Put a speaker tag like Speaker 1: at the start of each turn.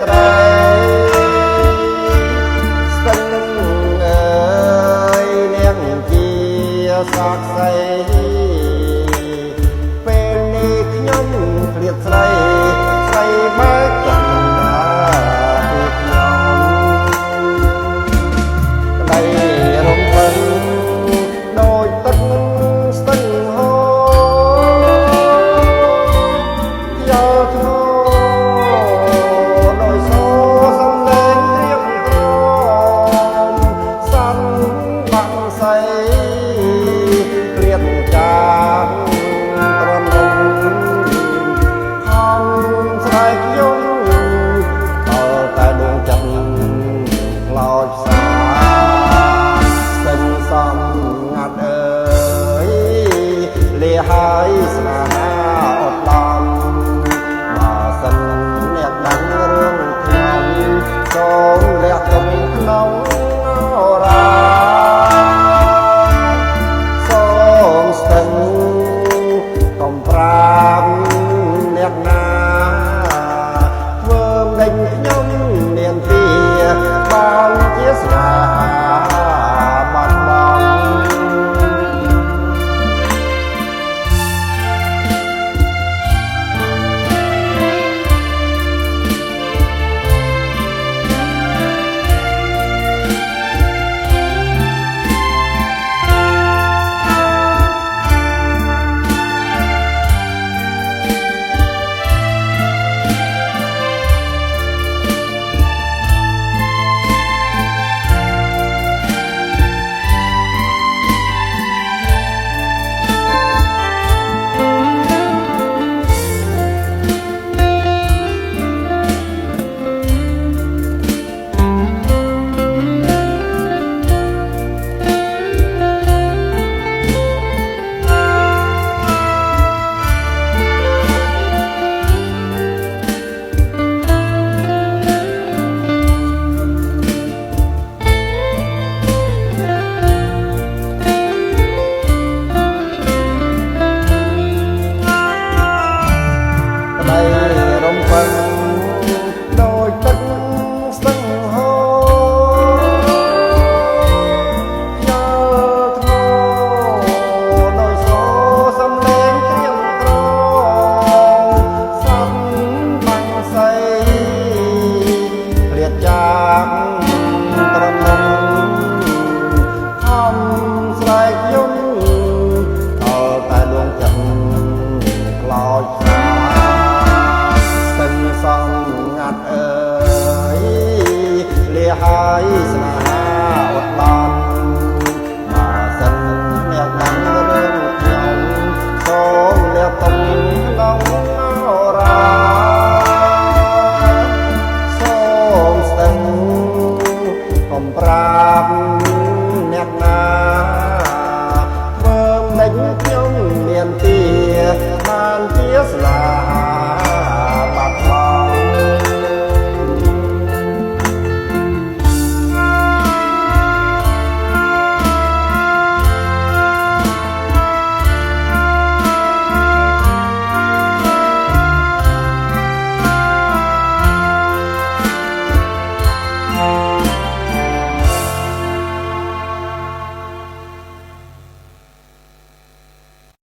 Speaker 1: ត្រីស្ទឹងអើយនាងជាសោកស្អីពេលនេះខ្ញុំឃ្លាតស្រីស្រីបើចង់ដាពីខ្ញុំក្តីរំពឹងដូចទឹកស្ទឹងហូរយកធូរដោយសូរសំឡេងត្រៀមត្រមសាន់បាក់សៃក្លៀតចាងត្រនំហំស្រែកយំដល់តែដួងចិត្តខ្លោចផ្សាស្ទឹងសំងាត់អើយលាហើយស្នេហាអត់ដល់បើសិនអ្នកដឹងរឿងខ្ញុំសូមលះទុំក្នុងអូរាសូមស្ទឹងកុំប្រាប់អ្នកណាធ្វើដេញខ្ញុំមានទីបងជាស្នេហាបាត់បង់ដូចទឹកស្ទឹងហូរយកធូរដោយសូរសំឡេងត្រៀមត្រមសាន់បាំងសៃក្លៀតចាងត្រនំហំស្រែកយំដល់តែដួងចិត្តខ្លោចផ្សាស្ទឹងសំងាត់អើយលាហើយ